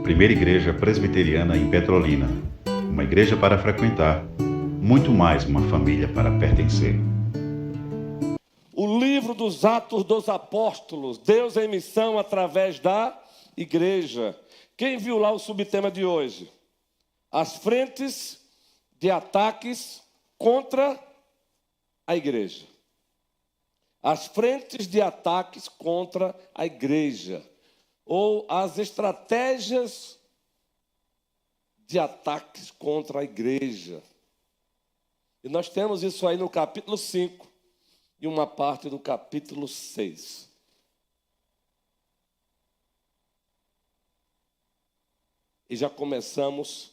Primeira Igreja Presbiteriana em Petrolina. Uma igreja para frequentar, muito mais uma família para pertencer. O livro dos Atos dos Apóstolos, Deus em missão através da igreja. Quem viu lá o subtema de hoje? As frentes de ataques contra a igreja. As frentes de ataques contra a igreja. Ou as estratégias de ataques contra a igreja. E nós temos isso aí no capítulo 5 e uma parte do capítulo 6. E já começamos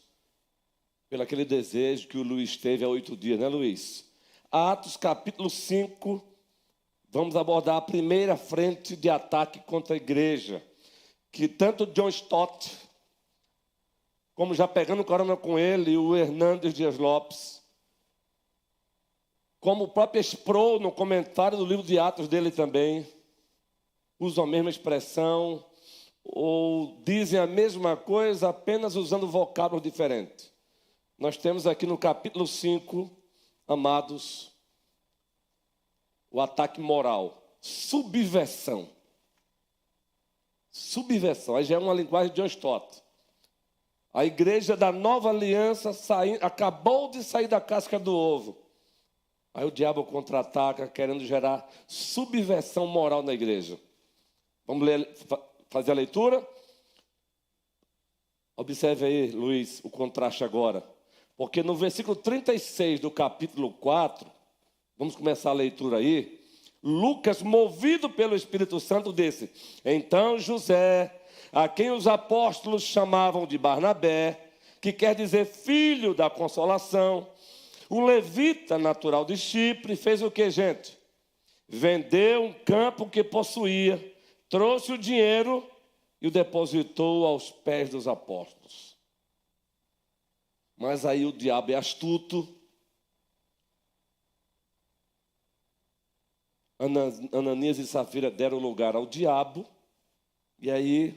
pelo aquele desejo que o Luiz teve há 8 dias, né, Luiz? Atos capítulo 5, vamos abordar a primeira frente de ataque contra a igreja, que tanto John Stott, como já pegando corona com ele, o Hernandes Dias Lopes, como o próprio Sproul, no comentário do livro de Atos dele também, usam a mesma expressão, ou dizem a mesma coisa, apenas usando vocábulos diferentes. Nós temos aqui no capítulo 5, amados, o ataque moral, subversão. Subversão, aí já é uma linguagem de John Stott. A igreja da nova aliança acabou de sair da casca do ovo. Aí o diabo contra-ataca, querendo gerar subversão moral na igreja. Vamos fazer a leitura? Observe aí, Luiz, o contraste agora. Porque no versículo 36 do capítulo 4, vamos começar a leitura aí. Lucas, movido pelo Espírito Santo, disse: então José, a quem os apóstolos chamavam de Barnabé, que quer dizer filho da consolação, o levita natural de Chipre, fez o que, gente? Vendeu um campo que possuía, trouxe o dinheiro e o depositou aos pés dos apóstolos. Mas aí o diabo é astuto. Ananias e Safira deram lugar ao diabo. E aí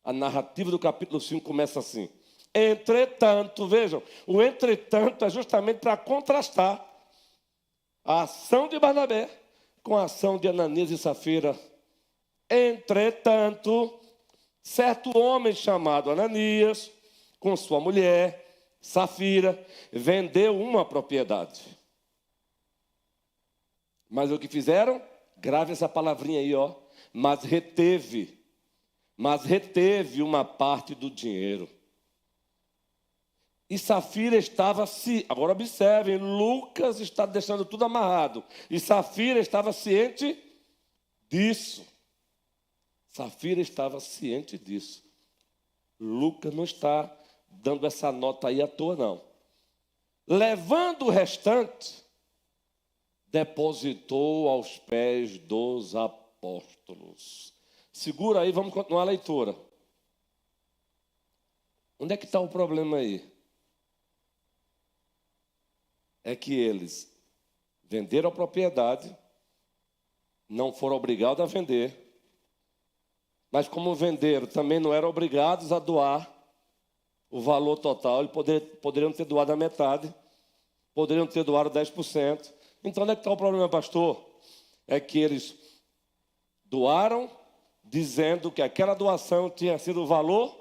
a narrativa do capítulo 5 começa assim. Entretanto, vejam, o entretanto é justamente para contrastar a ação de Barnabé com a ação de Ananias e Safira. Entretanto, certo homem chamado Ananias, com sua mulher, Safira, vendeu uma propriedade. Mas o que fizeram? Grave essa palavrinha aí, ó. Mas reteve uma parte do dinheiro. E Safira estava agora observem, Lucas está deixando tudo amarrado. E Safira estava ciente disso. Safira estava ciente disso. Lucas não está dando essa nota aí à toa, não. Levando o restante, depositou aos pés dos apóstolos. Segura aí, vamos continuar a leitura. Onde é que está o problema aí? É que eles venderam a propriedade, não foram obrigados a vender, mas como venderam, também não eram obrigados a doar o valor total. Eles poderiam ter doado a metade, poderiam ter doado 10%. Então, onde é que está o problema, pastor? É que eles doaram, dizendo que aquela doação tinha sido o valor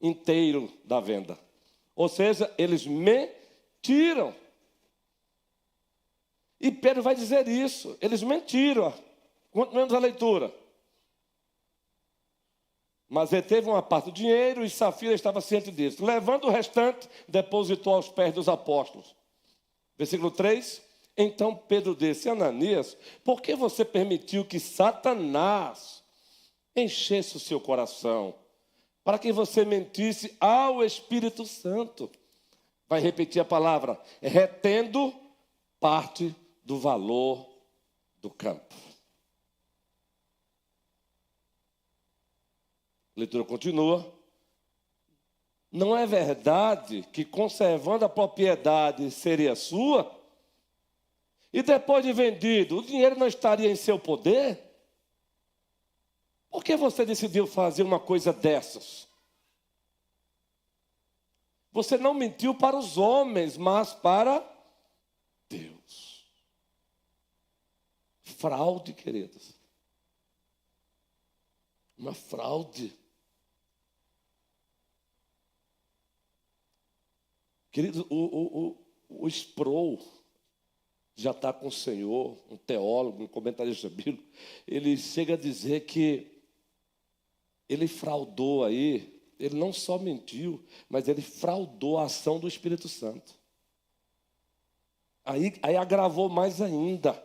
inteiro da venda. Ou seja, eles mentiram. E Pedro vai dizer isso. Eles mentiram. Continuamos a leitura. Mas ele teve uma parte do dinheiro e Safira estava ciente disso. Levando o restante, depositou aos pés dos apóstolos. Versículo 3. Então Pedro disse: Ananias, por que você permitiu que Satanás enchesse o seu coração, para que você mentisse ao Espírito Santo? Vai repetir a palavra, retendo parte do valor do campo. A leitura continua. Não é verdade que conservando a propriedade seria sua? E depois de vendido, o dinheiro não estaria em seu poder? Por que você decidiu fazer uma coisa dessas? Você não mentiu para os homens, mas para Deus. Fraude, queridos. Uma fraude. Queridos, o Sproul já está com o Senhor, um teólogo, um comentarista bíblico. Ele chega a dizer que ele fraudou aí. Ele não só mentiu, mas ele fraudou a ação do Espírito Santo. Aí agravou mais ainda.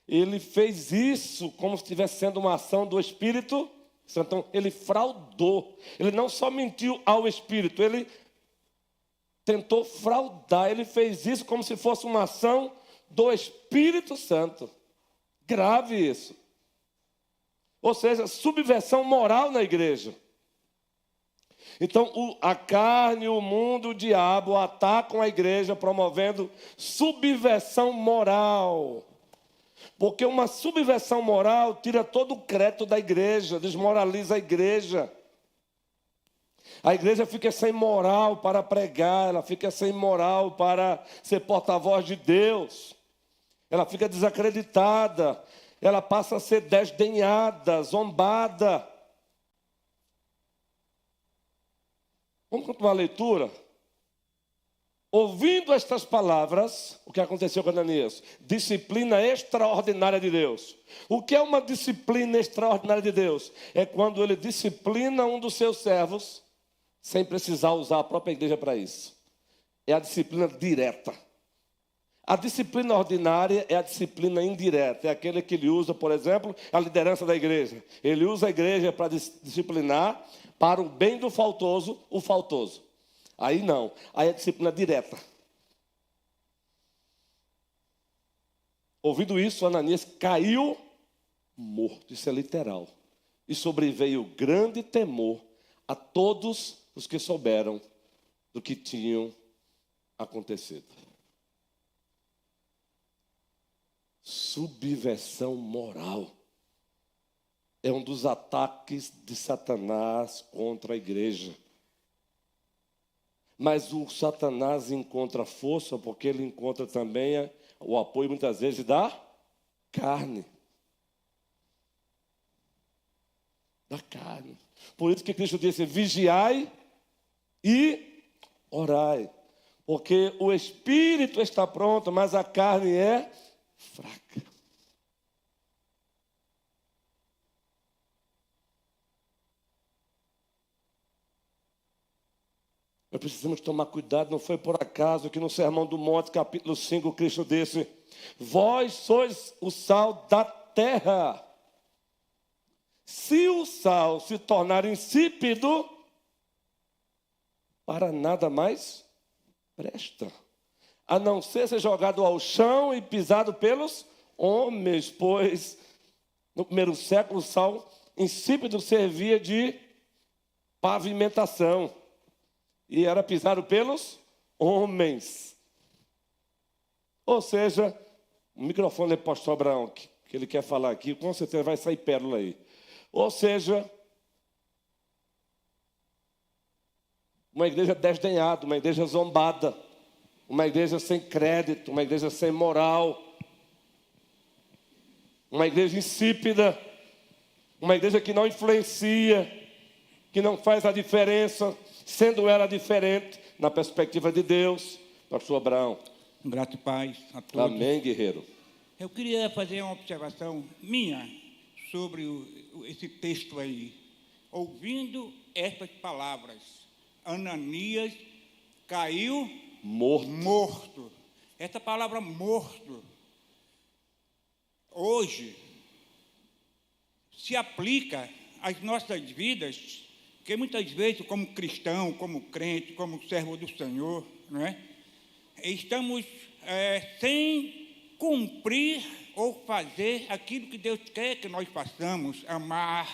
Ele fez isso como se estivesse sendo uma ação do Espírito Santo. Então, ele fraudou. Ele não só mentiu ao Espírito, ele tentou fraudar. Ele fez isso como se fosse uma ação do Espírito Santo. Grave isso. Ou seja, subversão moral na igreja. Então, a carne, o mundo, o diabo atacam a igreja promovendo subversão moral. Porque uma subversão moral tira todo o crédito da igreja, desmoraliza a igreja. A igreja fica sem moral para pregar, ela fica sem moral para ser porta-voz de Deus. Ela fica desacreditada, ela passa a ser desdenhada, zombada. Vamos continuar a leitura? Ouvindo estas palavras, o que aconteceu com Ananias? Disciplina extraordinária de Deus. O que é uma disciplina extraordinária de Deus? É quando ele disciplina um dos seus servos, sem precisar usar a própria igreja para isso. É a disciplina direta. A disciplina ordinária é a disciplina indireta. É aquele que ele usa, por exemplo, a liderança da igreja. Ele usa a igreja para disciplinar para o bem do faltoso, o faltoso. Aí não, aí é disciplina direta. Ouvindo isso, Ananias caiu morto, isso é literal. E sobreveio grande temor a todos os que souberam do que tinham acontecido. Subversão moral é um dos ataques de Satanás contra a igreja. Mas o Satanás encontra força porque ele encontra também o apoio, muitas vezes, da carne. Da carne. Por isso que Cristo disse, vigiai e orai. Porque o espírito está pronto, mas a carne é fraca. Nós precisamos tomar cuidado, não foi por acaso que no Sermão do Monte, capítulo 5, Cristo disse, vós sois o sal da terra. Se o sal se tornar insípido, para nada mais presta, a não ser jogado ao chão e pisado pelos homens, pois no primeiro século o sal insípido servia de pavimentação. E era pisado pelos homens. Ou seja, o microfone é para o pastor Abraão, que ele quer falar aqui, com certeza vai sair pérola aí. Ou seja, uma igreja desdenhada, uma igreja zombada, uma igreja sem crédito, uma igreja sem moral, uma igreja insípida, uma igreja que não influencia, que não faz a diferença, sendo ela diferente na perspectiva de Deus. Pastor Abraão. Grato e paz a todos. Amém, guerreiro. Eu queria fazer uma observação minha sobre esse texto aí. Ouvindo estas palavras, Ananias caiu morto. Essa palavra morto, hoje, se aplica às nossas vidas. Porque muitas vezes, como cristão, como crente, como servo do Senhor, não é? Estamos sem cumprir ou fazer aquilo que Deus quer que nós façamos, amar,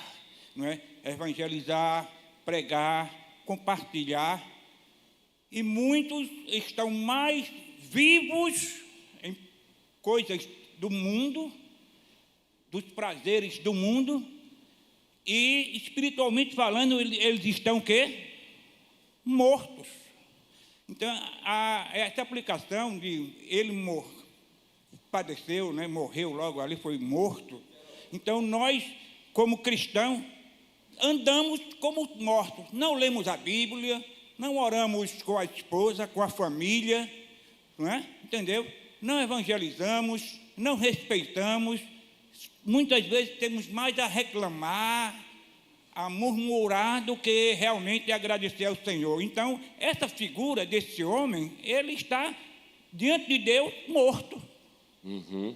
não é? Evangelizar, pregar, compartilhar. E muitos estão mais vivos em coisas do mundo, dos prazeres do mundo, e espiritualmente falando, eles estão o quê? Mortos. Então, essa aplicação de ele padeceu, né, morreu logo ali, foi morto. Então, nós, como cristãos, andamos como mortos. Não lemos a Bíblia, não oramos com a esposa, com a família, não é? Entendeu? Não evangelizamos, não respeitamos. Muitas vezes temos mais a reclamar, a murmurar do que realmente agradecer ao Senhor. Então, essa figura desse homem, ele está diante de Deus morto.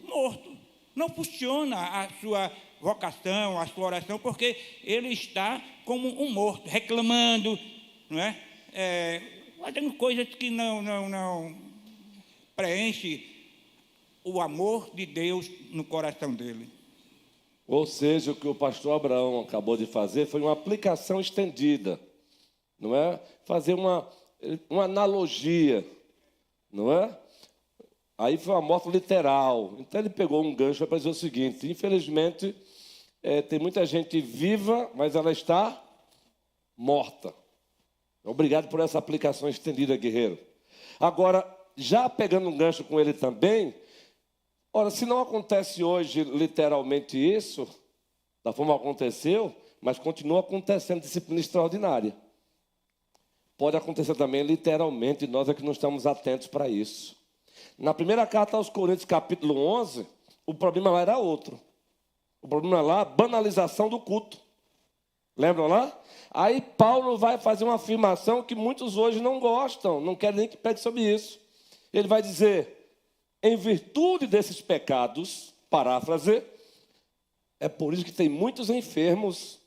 Morto. Não funciona a sua vocação, a sua oração, porque ele está como um morto, reclamando, não é? Fazendo coisas que não preenche o amor de Deus no coração dele. Ou seja, o que o pastor Abraão acabou de fazer foi uma aplicação estendida, não é? Fazer uma analogia, não é? Aí foi uma morte literal. Então ele pegou um gancho para dizer o seguinte: infelizmente, tem muita gente viva, mas ela está morta. Obrigado por essa aplicação estendida, guerreiro. Agora, já pegando um gancho com ele também, ora, se não acontece hoje literalmente isso, da forma que aconteceu, mas continua acontecendo disciplina extraordinária. Pode acontecer também literalmente, nós é que não estamos atentos para isso. Na primeira carta aos Coríntios, capítulo 11, o problema lá era outro. O problema lá, a banalização do culto. Lembram lá? Aí Paulo vai fazer uma afirmação que muitos hoje não gostam, não querem nem que pegue sobre isso. Ele vai dizer: em virtude desses pecados, paráfrase, é por isso que tem muitos enfermos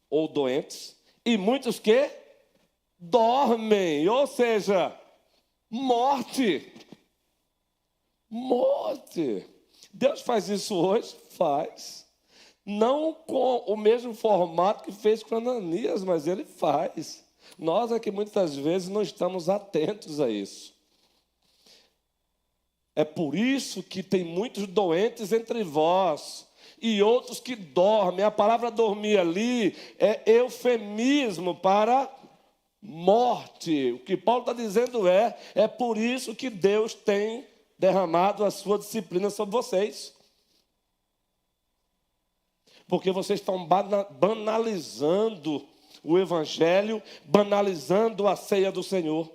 ou doentes e muitos que dormem, ou seja, morte. Morte. Deus faz isso hoje? Faz. Não com o mesmo formato que fez com Ananias, mas ele faz. Nós é que muitas vezes não estamos atentos a isso. É por isso que tem muitos doentes entre vós e outros que dormem. A palavra dormir ali é eufemismo para morte. O que Paulo está dizendo é por isso que Deus tem derramado a sua disciplina sobre vocês. Porque vocês estão banalizando o Evangelho, banalizando a ceia do Senhor.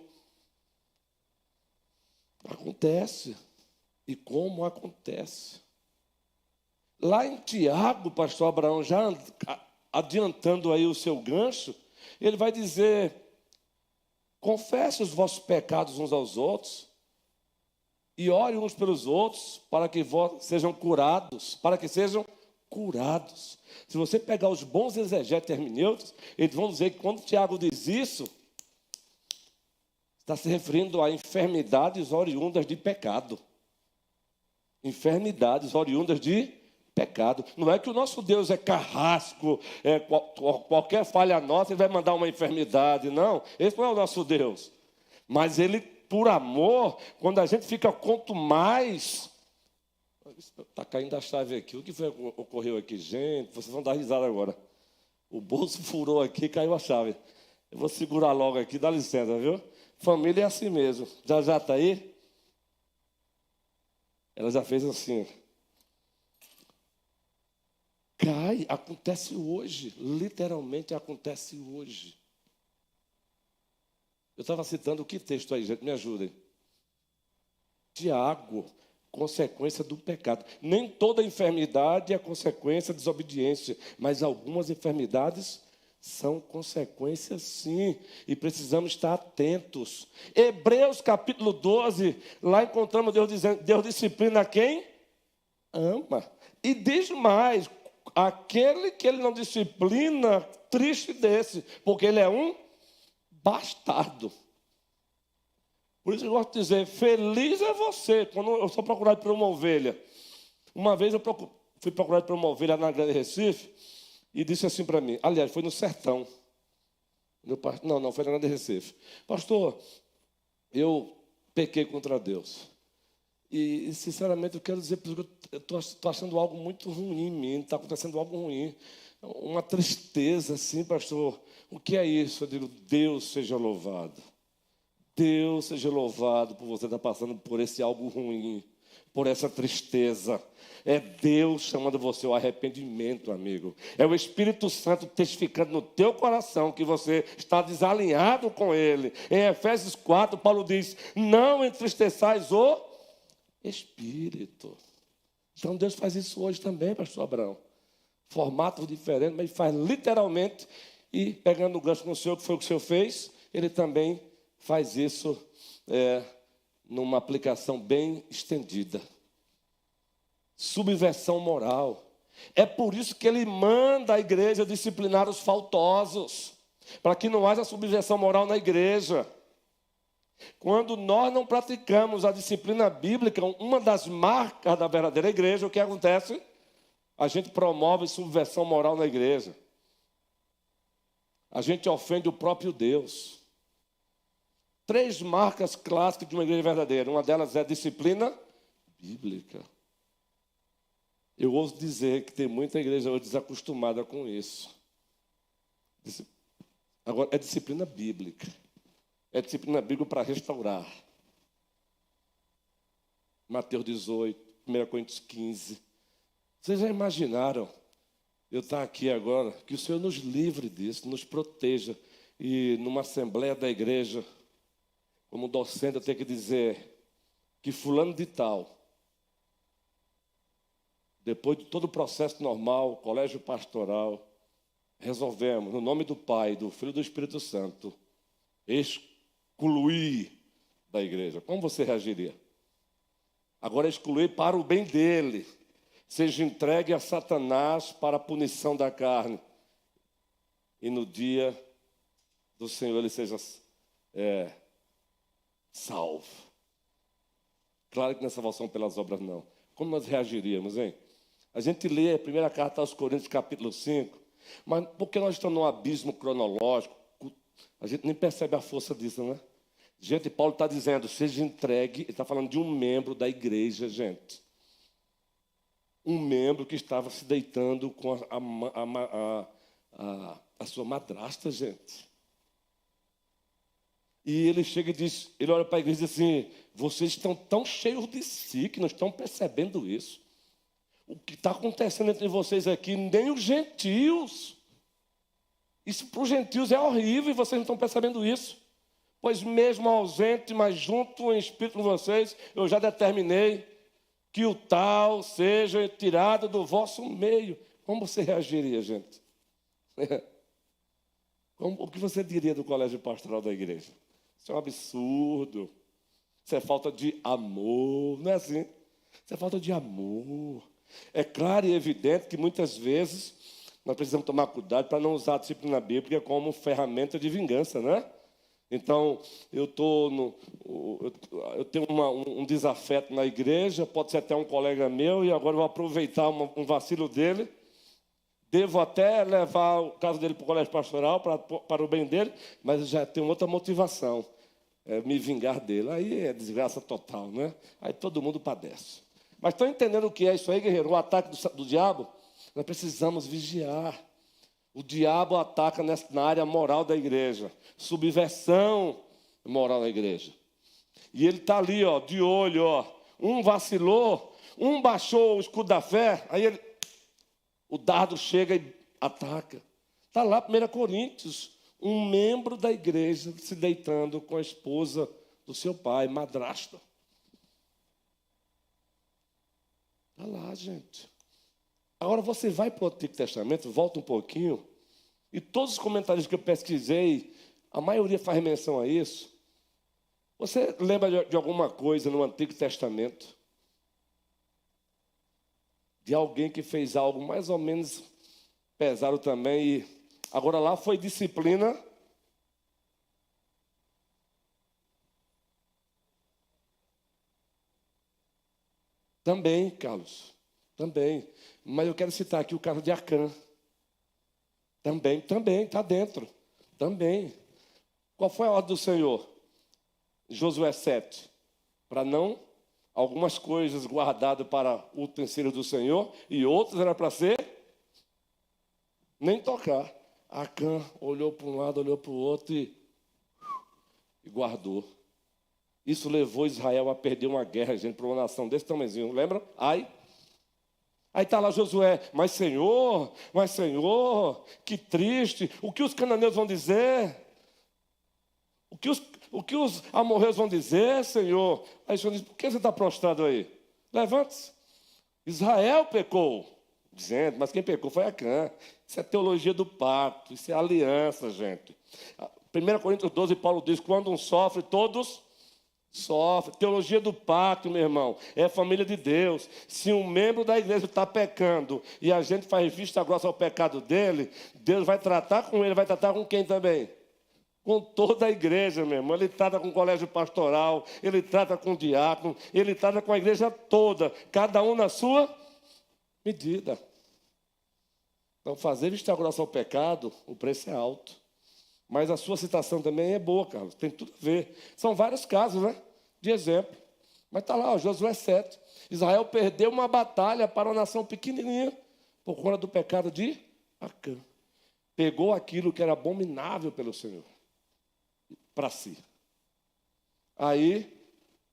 Acontece. E como acontece? Lá em Tiago, pastor Abraão, já adiantando aí o seu gancho, ele vai dizer: confesse os vossos pecados uns aos outros e ore uns pelos outros para que sejam curados, Se você pegar os bons exegetas hermenêuticos, eles vão dizer que quando Tiago diz isso, está se referindo a enfermidades oriundas de pecado. Enfermidades oriundas de pecado. Não é que o nosso Deus é carrasco, qualquer falha nossa ele vai mandar uma enfermidade. Não, esse não é o nosso Deus. Mas ele, por amor, quando a gente fica quanto mais... Está caindo a chave aqui. O que foi que ocorreu aqui? Gente, vocês vão dar risada agora. O bolso furou aqui e caiu a chave. Eu vou segurar logo aqui, dá licença, viu? Família é assim mesmo. Já está aí? Ela já fez assim. Cai, acontece hoje. Literalmente acontece hoje. Eu estava citando que texto aí, gente? Me ajudem. Tiago. Consequência do pecado. Nem toda enfermidade é consequência de desobediência, mas algumas enfermidades são consequências sim, e precisamos estar atentos. Hebreus capítulo 12, lá encontramos Deus dizendo: Deus disciplina quem ama. E diz mais: aquele que ele não disciplina, triste desse, porque ele é um bastardo. Por isso eu gosto de dizer: feliz é você quando eu sou procurado por uma ovelha. Uma vez eu fui procurado por uma ovelha na Grande Recife e disse assim para mim, aliás, foi no Sertão. Não, foi na Grande Recife. Pastor, eu pequei contra Deus. E sinceramente, eu quero dizer que eu estou achando algo muito ruim em mim, está acontecendo algo ruim. Uma tristeza assim, pastor. O que é isso? Eu digo: Deus seja louvado. Deus seja louvado por você estar passando por esse algo ruim, por essa tristeza. É Deus chamando você ao arrependimento, amigo. É o Espírito Santo testificando no teu coração que você está desalinhado com Ele. Em Efésios 4, Paulo diz: não entristeçais o Espírito. Então Deus faz isso hoje também, pastor Abraão. Formatos diferentes, mas faz literalmente. E pegando o gancho com o Senhor, que foi o que o Senhor fez, Ele também faz isso numa aplicação bem estendida. Subversão moral. É por isso que Ele manda a igreja disciplinar os faltosos, para que não haja subversão moral na igreja. Quando nós não praticamos a disciplina bíblica, uma das marcas da verdadeira igreja, o que acontece? A gente promove subversão moral na igreja. A gente ofende o próprio Deus. 3 marcas clássicas de uma igreja verdadeira. Uma delas é a disciplina bíblica. Eu ouso dizer que tem muita igreja hoje desacostumada com isso. Agora, é disciplina bíblica. É disciplina bíblica para restaurar. Mateus 18, 1 Coríntios 15. Vocês já imaginaram eu estar aqui agora? Que o Senhor nos livre disso, nos proteja. E numa assembleia da igreja, como docente, eu tenho que dizer que fulano de tal, depois de todo o processo normal, colégio pastoral, resolvemos, no nome do Pai, do Filho e do Espírito Santo, excluir da igreja. Como você reagiria? Agora excluir para o bem dele. Seja entregue a Satanás para a punição da carne. E no dia do Senhor ele seja salvo. Claro que não é salvação pelas obras, não. Como nós reagiríamos, hein? A gente lê a primeira carta aos Coríntios, capítulo 5, mas porque nós estamos num abismo cronológico, a gente nem percebe a força disso, né? Gente, Paulo está dizendo, seja entregue, ele está falando de um membro da igreja, gente. Um membro que estava se deitando com a sua madrasta, gente. E ele chega e diz, ele olha para a igreja e diz assim, vocês estão tão cheios de si que não estão percebendo isso. O que está acontecendo entre vocês aqui, nem os gentios. Isso para os gentios é horrível e vocês não estão percebendo isso. Pois mesmo ausente, mas junto em espírito com vocês, eu já determinei que o tal seja tirado do vosso meio. Como você reagiria, gente? O que você diria do colégio pastoral da igreja? Isso é um absurdo. Isso é falta de amor. Não é assim? Isso é falta de amor. É claro e evidente que muitas vezes nós precisamos tomar cuidado para não usar a disciplina bíblica como ferramenta de vingança, né? Então, eu tenho um desafeto na igreja, pode ser até um colega meu, e agora eu vou aproveitar um vacilo dele. Devo até levar o caso dele para o colégio pastoral, para o bem dele, mas já tenho outra motivação, me vingar dele. Aí é desgraça total, né? Aí todo mundo padece. Mas estão entendendo o que é isso aí, guerreiro? O ataque do diabo? Nós precisamos vigiar. O diabo ataca na área moral da igreja. Subversão moral da igreja. E ele está ali, ó, de olho, ó. Um vacilou, um baixou o escudo da fé, aí o dardo chega e ataca. Está lá, 1 Coríntios, um membro da igreja se deitando com a esposa do seu pai, madrasta. Está lá, gente. Agora você vai para o Antigo Testamento, volta um pouquinho, e todos os comentários que eu pesquisei, a maioria faz menção a isso. Você lembra de alguma coisa no Antigo Testamento? De alguém que fez algo mais ou menos pesado também, e agora lá foi disciplina. Também, Carlos, também. Mas eu quero citar aqui o caso de Acã. Também, está dentro. Também. Qual foi a ordem do Senhor? Josué 7. Para não, algumas coisas guardadas para o utensílio do Senhor, e outras era para ser, nem tocar. Acã olhou para um lado, olhou para o outro e guardou. Isso levou Israel a perder uma guerra, gente, para uma nação desse tamanhozinho. Lembra? Ai. Aí está lá Josué, mas Senhor, que triste. O que os cananeus vão dizer? O que os amorreus vão dizer, Senhor? Aí o Senhor diz, por que você está prostrado aí? Levante-se. Israel pecou. Dizendo, mas quem pecou foi Acã. Isso é teologia do pacto, isso é aliança, gente. 1 Coríntios 12, Paulo diz, quando um sofre, todos sofrem. Teologia do pacto, meu irmão, é a família de Deus. Se um membro da igreja está pecando e a gente faz vista grossa ao pecado dele, Deus vai tratar com ele, vai tratar com quem também? Com toda a igreja, meu irmão. Ele trata com o colégio pastoral, ele trata com o diácono, ele trata com a igreja toda, cada um na sua medida. Então, fazer vista grossa ao pecado, o preço é alto. Mas a sua citação também é boa, Carlos, tem tudo a ver. São vários casos, né? De exemplo. Mas está lá, ó, Josué 7. Israel perdeu uma batalha para uma nação pequenininha por conta do pecado de Acã. Pegou aquilo que era abominável pelo Senhor para si. Aí,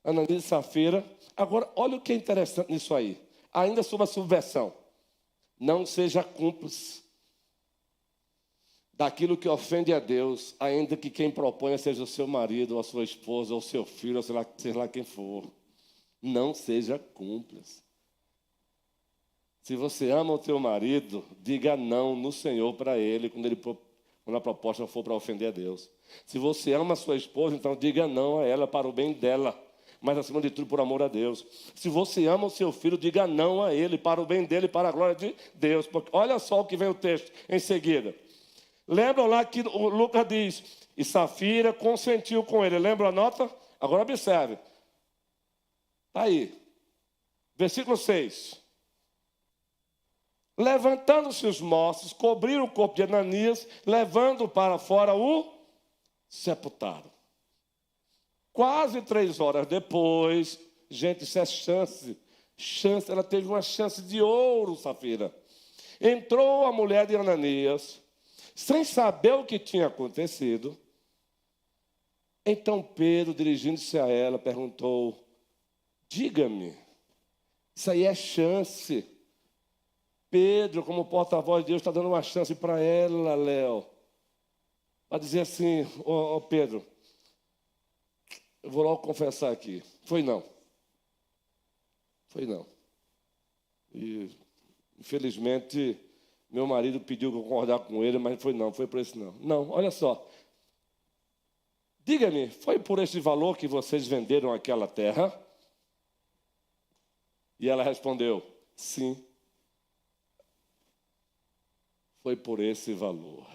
Ananias e Safira. Agora, olha o que é interessante nisso aí. Ainda sobre a subversão. Não seja cúmplice daquilo que ofende a Deus, ainda que quem proponha seja o seu marido, ou a sua esposa, ou o seu filho, ou sei lá quem for. Não seja cúmplice. Se você ama o teu marido, diga não no Senhor para ele, quando a proposta for para ofender a Deus. Se você ama a sua esposa, então diga não a ela para o bem dela, mas acima de tudo por amor a Deus. Se você ama o seu filho, diga não a ele para o bem dele, para a glória de Deus. Porque olha só o que vem o texto em seguida. Lembram lá que o Lucas diz, e Safira consentiu com ele. Lembra a nota? Agora observe. Está aí. Versículo 6. Levantando-se os moços, cobriram o corpo de Ananias, levando para fora o sepultaram. Quase 3 horas depois, gente, isso é chance, ela teve uma chance de ouro, Safira. Entrou a mulher de Ananias, sem saber o que tinha acontecido. Então Pedro, dirigindo-se a ela, perguntou, diga-me, isso aí é chance. Pedro, como porta-voz de Deus, está dando uma chance para ela, Léo. Para dizer assim, ó Pedro, eu vou logo confessar aqui. Foi não. E, infelizmente, meu marido pediu que eu concordar com ele, mas foi não, foi por esse não. Não, olha só. Diga-me, foi por esse valor que vocês venderam aquela terra? E ela respondeu, sim. Foi por esse valor.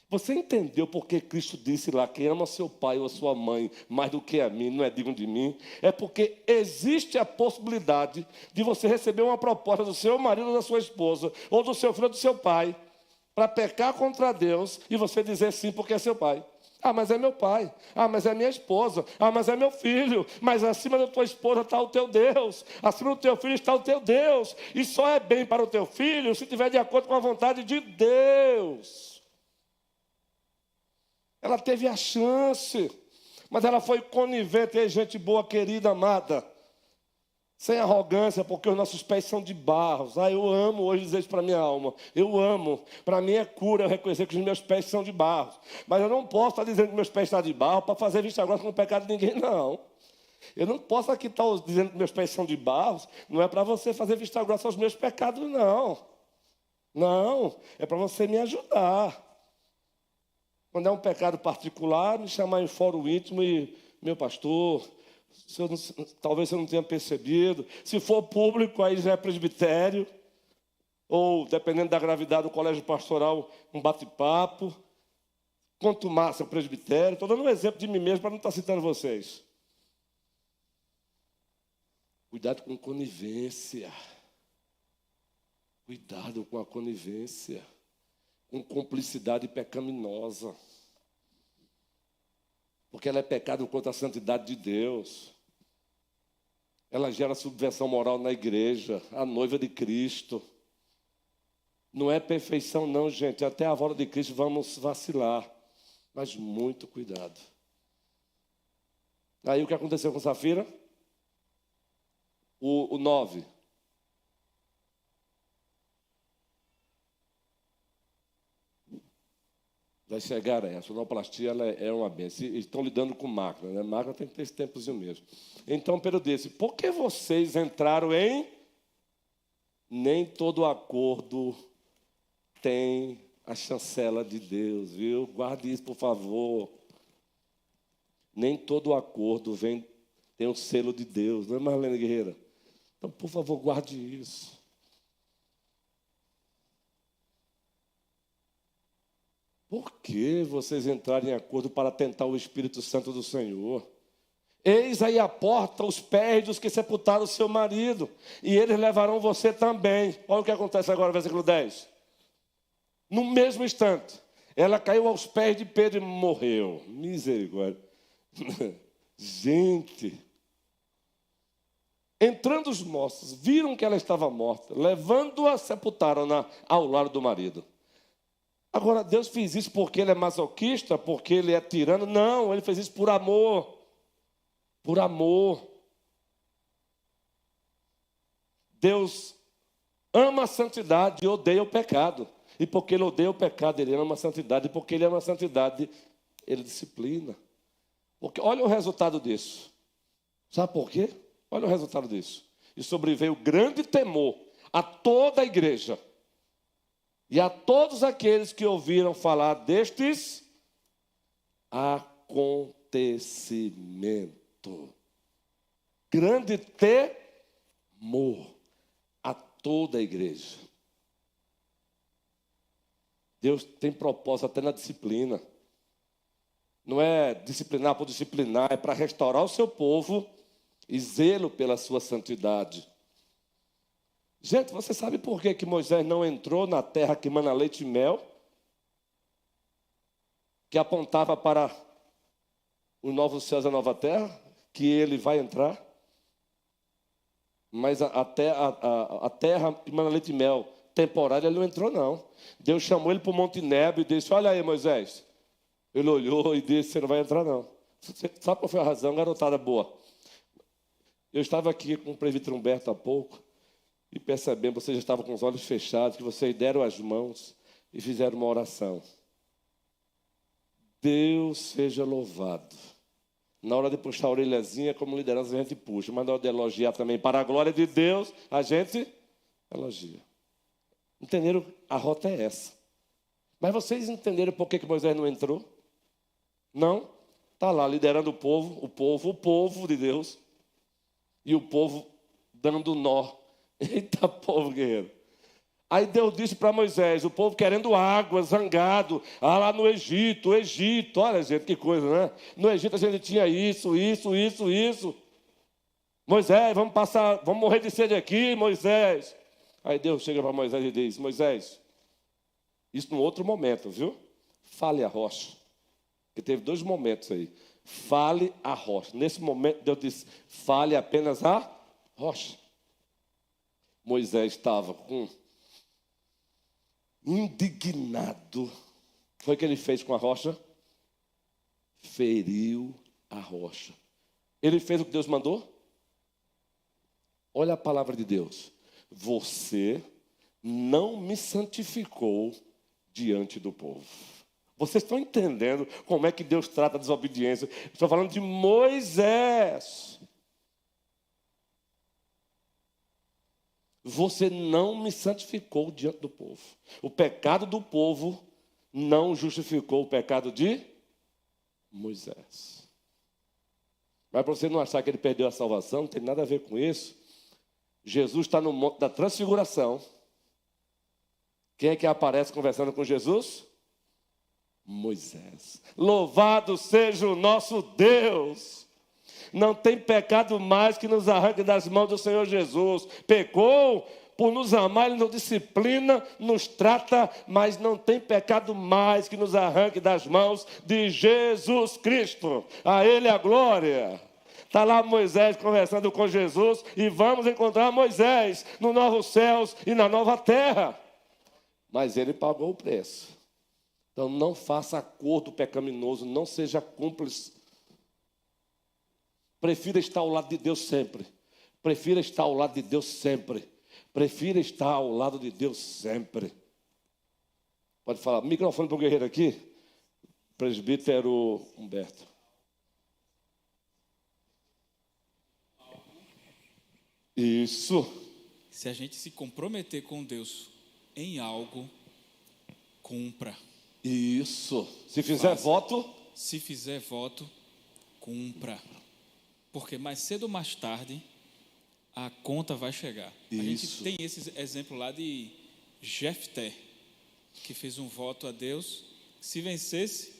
Você entendeu por que Cristo disse lá, quem ama seu pai ou sua mãe mais do que a mim, não é digno de mim? É porque existe a possibilidade de você receber uma proposta do seu marido ou da sua esposa, ou do seu filho ou do seu pai, para pecar contra Deus, e você dizer sim porque é seu pai. Ah, mas é meu pai. Ah, mas é minha esposa. Ah, mas é meu filho. Mas acima da tua esposa está o teu Deus. Acima do teu filho está o teu Deus. E só é bem para o teu filho se estiver de acordo com a vontade de Deus. Ela teve a chance, mas ela foi conivente. E gente boa, querida, amada, sem arrogância, porque os nossos pés são de barro. Ah, eu amo hoje dizer isso para a minha alma. Eu amo. Para mim é cura eu reconhecer que os meus pés são de barro. Mas eu não posso estar dizendo que meus pés estão de barro para fazer vista grossa com o pecado de ninguém, não. Eu não posso aqui estar dizendo que meus pés são de barro. Não é para você fazer vista grossa aos meus pecados, não. Não, é para você me ajudar. Quando é um pecado particular, me chamar em fórum íntimo e, meu pastor, talvez você não tenha percebido. Se for público, aí já é presbitério. Ou, dependendo da gravidade do colégio pastoral, um bate-papo. Quanto mais é o presbitério. Estou dando um exemplo de mim mesmo para não estar citando vocês. Cuidado com conivência. Cuidado com a conivência. Com cumplicidade pecaminosa. Porque ela é pecado contra a santidade de Deus. Ela gera subversão moral na igreja, a noiva de Cristo. Não é perfeição não, gente. Até a volta de Cristo vamos vacilar. Mas muito cuidado. Aí o que aconteceu com Safira? O 9. Vai chegar a essa. A sonoplastia ela é uma benção. Eles estão lidando com máquina, né? Máquina tem que ter esse tempozinho mesmo. Então Pedro disse: por que vocês entraram em? Nem todo acordo tem a chancela de Deus, viu? Guarde isso, por favor. Nem todo acordo tem o selo de Deus, não é, Marlene Guerreira? Então, por favor, guarde isso. Por que vocês entraram em acordo para tentar o Espírito Santo do Senhor? Eis aí a porta, os pés dos que sepultaram o seu marido, e eles levarão você também. Olha o que acontece agora, versículo 10. No mesmo instante, ela caiu aos pés de Pedro e morreu. Misericórdia. Gente. Entrando os moços, viram que ela estava morta, levando-a, sepultaram-na ao lado do marido. Agora, Deus fez isso porque Ele é masoquista, porque Ele é tirano? Não, Ele fez isso por amor. Por amor. Deus ama a santidade e odeia o pecado. E porque Ele odeia o pecado, Ele ama a santidade. E porque Ele ama a santidade, Ele disciplina. Porque, olha o resultado disso. Sabe por quê? Olha o resultado disso. E sobreveio grande temor a toda a igreja e a todos aqueles que ouviram falar destes acontecimentos. Grande temor a toda a igreja. Deus tem propósito até na disciplina. Não é disciplinar por disciplinar, é para restaurar o seu povo e zelo pela sua santidade. Gente, você sabe por que Moisés não entrou na terra que mana leite e mel? Que apontava para os novos céus e a nova terra? Que ele vai entrar? Mas a terra que mana leite e mel temporária, ele não entrou, não. Deus chamou ele para o Monte Nebo e disse: olha aí, Moisés. Ele olhou e disse: você não vai entrar, não. Você sabe qual foi a razão, garotada boa? Eu estava aqui com o presbítero Humberto há pouco e percebendo, vocês já estavam com os olhos fechados, que vocês deram as mãos e fizeram uma oração. Deus seja louvado. Na hora de puxar a orelhazinha, como liderança, a gente puxa. Mas na hora de elogiar também, para a glória de Deus, a gente elogia. Entenderam? A rota é essa. Mas vocês entenderam por que Moisés não entrou? Não? Está lá liderando o povo de Deus. E o povo dando nó. Eita, povo guerreiro. Aí Deus disse para Moisés, o povo querendo água, zangado. Lá no Egito. Olha, gente, que coisa, né? No Egito a gente tinha isso. Moisés, vamos morrer de sede aqui, Moisés. Aí Deus chega para Moisés e diz: Moisés, isso num outro momento, viu? Fale a rocha. Porque teve 2 momentos aí. Fale a rocha. Nesse momento, Deus disse: fale apenas a rocha. Moisés estava indignado. Foi o que ele fez com a rocha? Feriu a rocha. Ele fez o que Deus mandou? Olha a palavra de Deus. Você não me santificou diante do povo. Vocês estão entendendo como é que Deus trata a desobediência? Estou falando de Moisés. Você não me santificou diante do povo. O pecado do povo não justificou o pecado de Moisés. Mas para você não achar que ele perdeu a salvação, não tem nada a ver com isso. Jesus está no monte da transfiguração. Quem é que aparece conversando com Jesus? Moisés. Louvado seja o nosso Deus. Não tem pecado mais que nos arranque das mãos do Senhor Jesus. Pecou por nos amar, Ele nos disciplina, nos trata, mas não tem pecado mais que nos arranque das mãos de Jesus Cristo. A Ele a glória. Está lá Moisés conversando com Jesus e vamos encontrar Moisés nos novos céus e na nova terra. Mas ele pagou o preço. Então não faça acordo pecaminoso, não seja cúmplice. Prefira estar ao lado de Deus sempre. Prefira estar ao lado de Deus sempre. Prefira estar ao lado de Deus sempre. Pode falar. Microfone para o guerreiro aqui. Presbítero Humberto. Isso. Se a gente se comprometer com Deus em algo, cumpra. Isso. Se fizer voto. Se fizer voto, cumpra. Porque mais cedo ou mais tarde, a conta vai chegar. Isso. A gente tem esse exemplo lá de Jefté, que fez um voto a Deus. Se vencesse,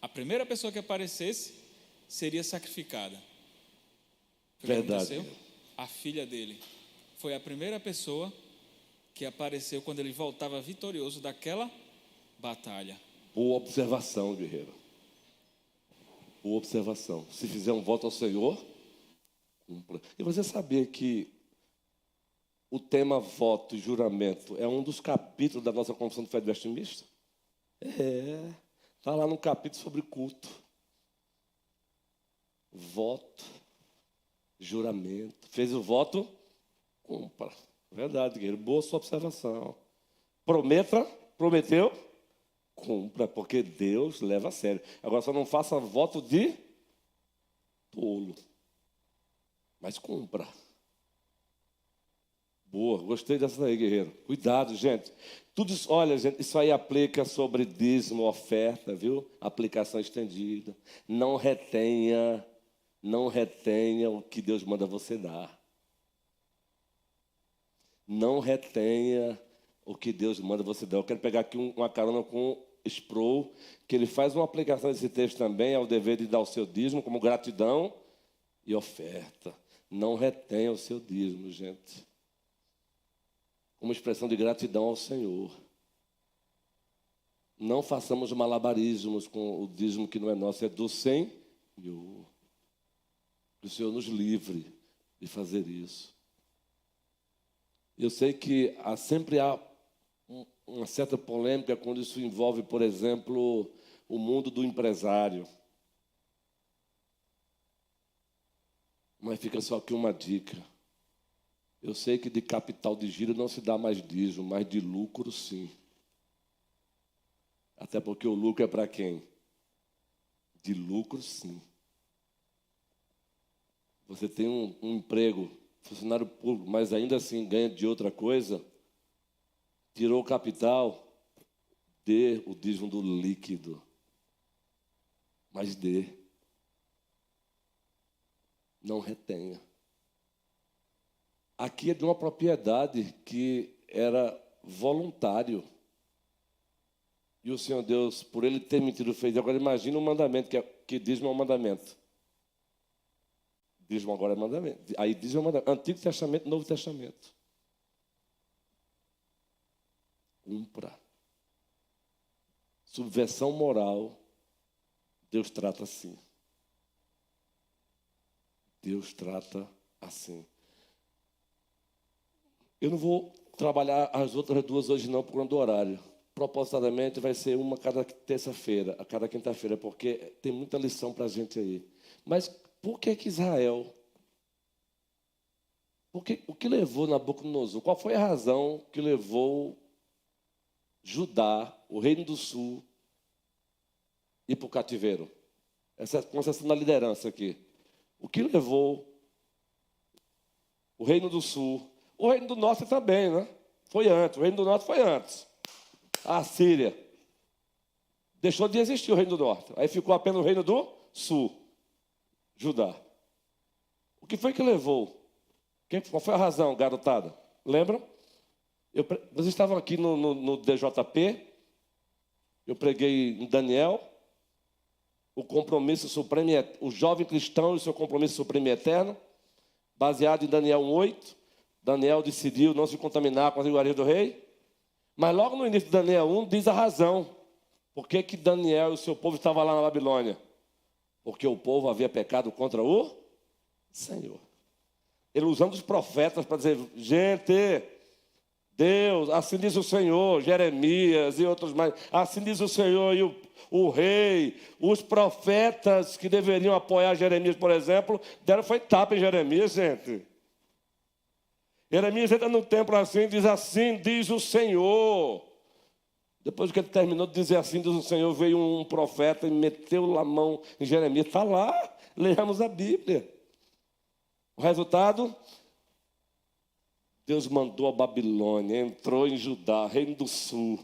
a primeira pessoa que aparecesse seria sacrificada. Foi o que Verdade. aconteceu? A filha dele foi a primeira pessoa que apareceu quando ele voltava vitorioso daquela batalha. Boa observação, guerreiro. Boa observação. Se fizer um voto ao Senhor, cumpra. E você sabia que o tema voto e juramento é um dos capítulos da nossa Confissão de Fé de Westminster? Está lá no capítulo sobre culto. Voto, juramento. Fez o voto, cumpra. Verdade, guerreiro. Boa sua observação. Prometeu, cumpra, porque Deus leva a sério. Agora só não faça voto de tolo, mas cumpra. Boa, gostei dessa aí, guerreiro. Cuidado, gente. Tudo isso, olha, gente, isso aí aplica sobre dízimo, oferta, viu? Aplicação estendida. Não retenha o que Deus manda você dar. Não retenha o que Deus manda você dar. Eu quero pegar aqui uma carona com o Sproul, que ele faz uma aplicação desse texto também ao dever de dar o seu dízimo como gratidão e oferta. Não retenha o seu dízimo, gente, como expressão de gratidão ao Senhor. Não façamos malabarismos com o dízimo que não é nosso, é do Senhor. Que o Senhor nos livre de fazer isso. Eu sei que sempre há uma certa polêmica quando isso envolve, por exemplo, o mundo do empresário. Mas fica só aqui uma dica. Eu sei que de capital de giro não se dá mais dízimo, mas de lucro sim. Até porque o lucro é para quem? De lucro sim. Você tem um emprego, funcionário público, mas ainda assim ganha de outra coisa, tirou o capital, dê o dízimo do líquido. Mas dê. Não retenha. Aqui é de uma propriedade que era voluntário. E o Senhor Deus, por Ele ter mentido, fez. Agora imagina um mandamento, que dízimo é um mandamento. Dízimo agora é mandamento. Aí dízimo é mandamento. Antigo Testamento, Novo Testamento. Cumpra. Subversão moral, Deus trata assim. Deus trata assim. Eu não vou trabalhar as outras duas hoje não, por conta do horário. Propositadamente vai ser uma cada terça-feira, a cada quinta-feira, porque tem muita lição para a gente aí. Mas por que Israel? O que levou Nabucodonosor? Qual foi a razão que levou Judá, o reino do sul, ir para o cativeiro? Essa é a concessão da liderança aqui. O que levou o reino do sul? O reino do norte também, né? Foi antes. O reino do norte foi antes. A Síria. Deixou de existir o reino do norte. Aí ficou apenas o reino do sul. Judá. O que foi que levou? Qual foi a razão, garotada? Lembram? Vocês estavam aqui no DJP. Eu preguei em Daniel. O compromisso supremo, o jovem cristão e o seu compromisso supremo e eterno. Baseado em Daniel 1:8. Daniel decidiu não se contaminar com as iguarias do rei. Mas logo no início de Daniel 1 diz a razão. Por que Daniel e o seu povo estavam lá na Babilônia? Porque o povo havia pecado contra o Senhor. Ele usando os profetas para dizer, gente, Deus, assim diz o Senhor, Jeremias e outros mais, assim diz o Senhor e o rei, os profetas que deveriam apoiar Jeremias, por exemplo, deram foi tapa em Jeremias, gente. Jeremias entra no templo assim diz o Senhor. Depois que ele terminou de dizer assim, diz o Senhor, veio um profeta e meteu a mão em Jeremias. Está lá, leamos a Bíblia. O resultado, Deus mandou a Babilônia, entrou em Judá, reino do sul,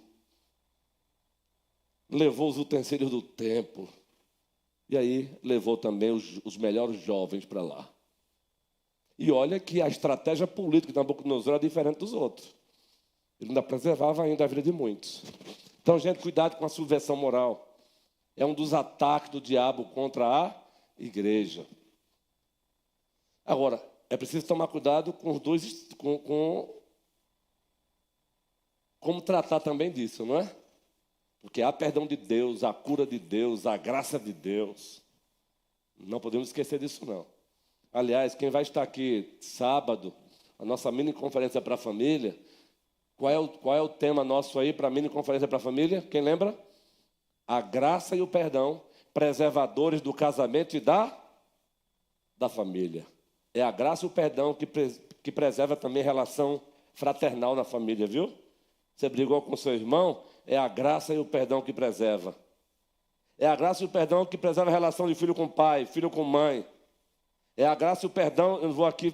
levou os utensílios do templo, e aí levou também os melhores jovens para lá. E olha que a estratégia política de Nabucodonosor era diferente dos outros. Ele ainda preservava ainda a vida de muitos. Então, gente, cuidado com a subversão moral. É um dos ataques do diabo contra a igreja. Agora, é preciso tomar cuidado com os dois, como tratar também disso, não é? Porque há perdão de Deus, a cura de Deus, a graça de Deus. Não podemos esquecer disso, não. Aliás, quem vai estar aqui sábado, a nossa mini conferência para a família, qual é o tema nosso aí para a mini conferência para a família? Quem lembra? A graça e o perdão, preservadores do casamento e da família. É a graça e o perdão que preserva também a relação fraternal na família, viu? Você brigou com seu irmão, é a graça e o perdão que preserva. É a graça e o perdão que preserva a relação de filho com pai, filho com mãe. É a graça e o perdão, eu não vou aqui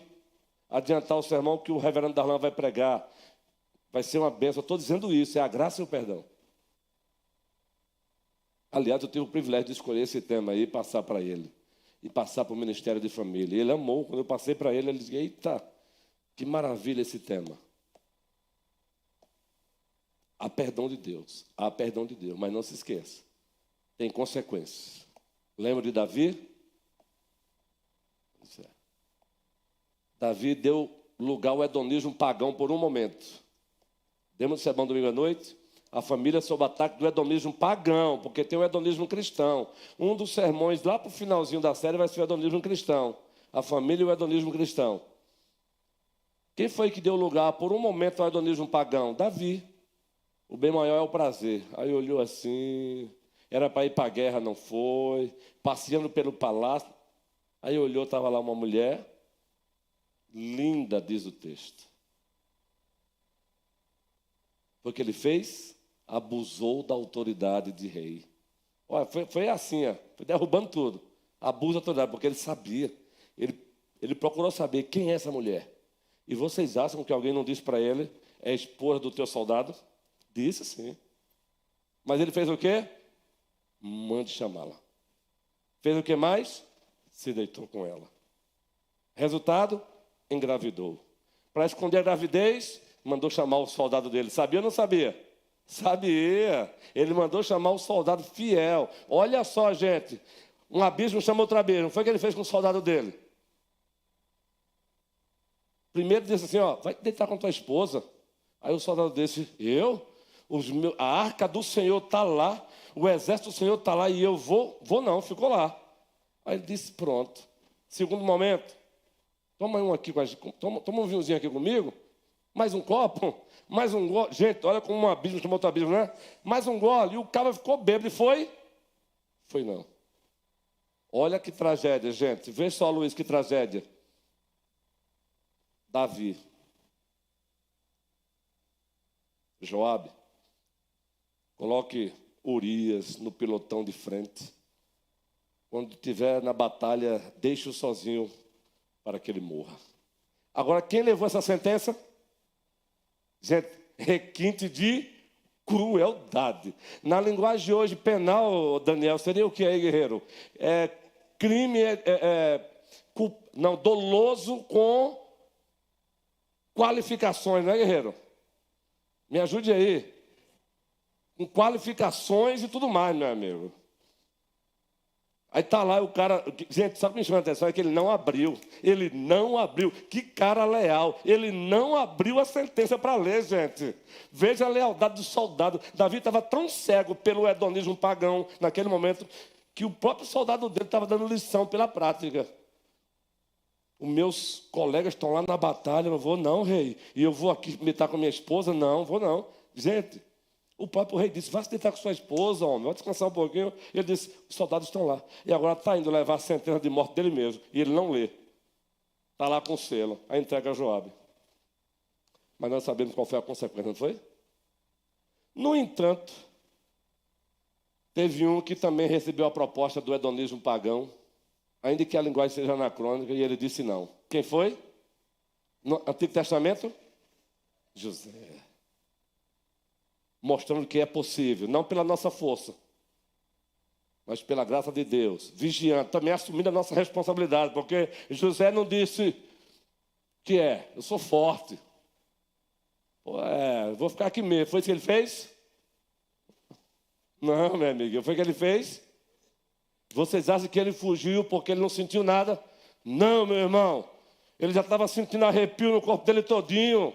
adiantar o sermão que o reverendo Darlan vai pregar. Vai ser uma bênção, eu estou dizendo isso, é a graça e o perdão. Aliás, eu tive o privilégio de escolher esse tema aí e passar para ele. E passar para o Ministério de Família. Ele amou, quando eu passei para ele, ele disse, eita, que maravilha esse tema. Há perdão de Deus, mas não se esqueça, tem consequências. Lembra de Davi? Davi deu lugar ao hedonismo pagão por um momento. Demos o sermão domingo à noite, a família sob ataque do hedonismo pagão, porque tem o hedonismo cristão. Um dos sermões lá para o finalzinho da série vai ser o hedonismo cristão. A família e o hedonismo cristão. Quem foi que deu lugar por um momento ao hedonismo pagão? Davi. O bem maior é o prazer. Aí olhou assim, era para ir para a guerra, não foi. Passeando pelo palácio. Aí olhou, estava lá uma mulher, linda, diz o texto. Foi o que ele fez? Abusou da autoridade de rei. Olha, foi assim, foi derrubando tudo. Abuso da autoridade, porque ele sabia. Ele procurou saber quem é essa mulher. E vocês acham que alguém não disse para ele, é a esposa do teu soldado? Disse sim. Mas ele fez o quê? Mande chamá-la. Fez o que mais? Se deitou com ela. Resultado? Engravidou. Para esconder a gravidez, mandou chamar o soldado dele. Sabia ou não sabia? Sabia. Ele mandou chamar o soldado fiel. Olha só, gente. Um abismo chama outro abismo. Não foi o que ele fez com o soldado dele? Primeiro disse assim, ó, vai deitar com tua esposa. Aí o soldado disse, eu? A arca do Senhor está lá, o exército do Senhor está lá e eu vou não, ficou lá. Aí ele disse, pronto. Segundo momento, toma um aqui, toma um vinhozinho aqui comigo, mais um copo, mais um gole. Gente, olha como um abismo chamou outro abismo, né? Mais um gole, e o cara ficou bêbado e foi? Foi não. Olha que tragédia, gente. Vê só, Luiz, que tragédia. Davi. Joabe. Coloque Urias no pelotão de frente. Quando estiver na batalha, deixe-o sozinho para que ele morra. Agora, quem levou essa sentença? Gente, requinte de crueldade. Na linguagem de hoje penal, Daniel, seria o que aí, guerreiro? Crime doloso com qualificações, não é, guerreiro? Me ajude aí. Com qualificações e tudo mais, meu amigo. Aí está lá o cara... Gente, sabe o que me chama a atenção? É que ele não abriu. Ele não abriu. Que cara leal. Ele não abriu a sentença para ler, gente. Veja a lealdade do soldado. Davi estava tão cego pelo hedonismo pagão, naquele momento, que o próprio soldado dele estava dando lição pela prática. Os meus colegas estão lá na batalha, eu não vou não, rei. E eu vou aqui me deitar com a minha esposa? Não, vou não. Gente, o próprio rei disse, vá se deitar com sua esposa, homem, vai descansar um pouquinho. Ele disse, os soldados estão lá. E agora está indo levar centenas de mortes dele mesmo. E ele não lê. Está lá com o selo. Aí entrega a Joabe. Mas nós sabemos qual foi a consequência, não foi? No entanto, teve um que também recebeu a proposta do hedonismo pagão, ainda que a linguagem seja anacrônica, e ele disse não. Quem foi? No Antigo Testamento? José. Mostrando que é possível, não pela nossa força, mas pela graça de Deus. Vigiando, também assumindo a nossa responsabilidade, porque José não disse que eu sou forte. Vou ficar aqui mesmo. Foi isso que ele fez? Não, meu amigo, foi o que ele fez? Vocês acham que ele fugiu porque ele não sentiu nada? Não, meu irmão. Ele já estava sentindo arrepio no corpo dele todinho.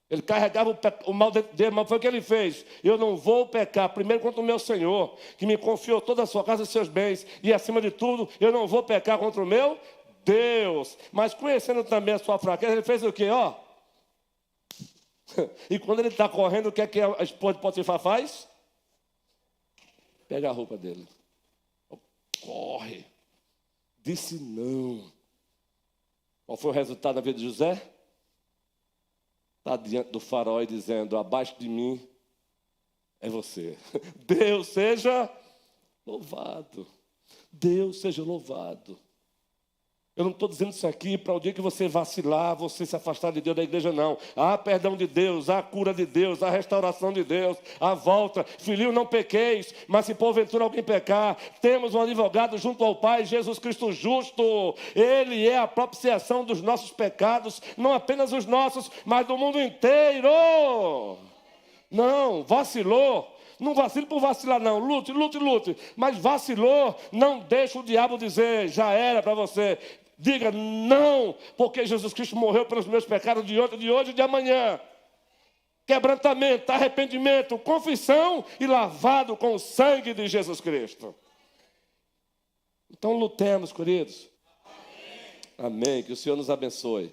Ele carregava o mal dentro dele, mas foi o que ele fez. Eu não vou pecar, primeiro contra o meu Senhor, que me confiou toda a sua casa e seus bens. E acima de tudo, eu não vou pecar contra o meu Deus. Mas conhecendo também a sua fraqueza, ele fez o quê? E quando ele está correndo, o que é que a esposa de Potifar faz? Pega a roupa dele. Corre. Disse não. Qual foi o resultado da vida de José? Está diante do faraó e dizendo, abaixo de mim é você. Deus seja louvado. Deus seja louvado. Eu não estou dizendo isso aqui para o dia que você vacilar, você se afastar de Deus da igreja, não. Há perdão de Deus, há cura de Deus, há restauração de Deus, há volta. Filhinho, não pequeis, mas se porventura alguém pecar, temos um advogado junto ao Pai, Jesus Cristo justo. Ele é a propiciação dos nossos pecados, não apenas os nossos, mas do mundo inteiro. Não, vacilou. Não vacile por vacilar, não. Lute, lute, lute. Mas vacilou, não deixa o diabo dizer, já era para você. Diga não, porque Jesus Cristo morreu pelos meus pecados de ontem, de hoje e de amanhã. Quebrantamento, arrependimento, confissão e lavado com o sangue de Jesus Cristo. Então lutemos, queridos. Amém. Que o Senhor nos abençoe.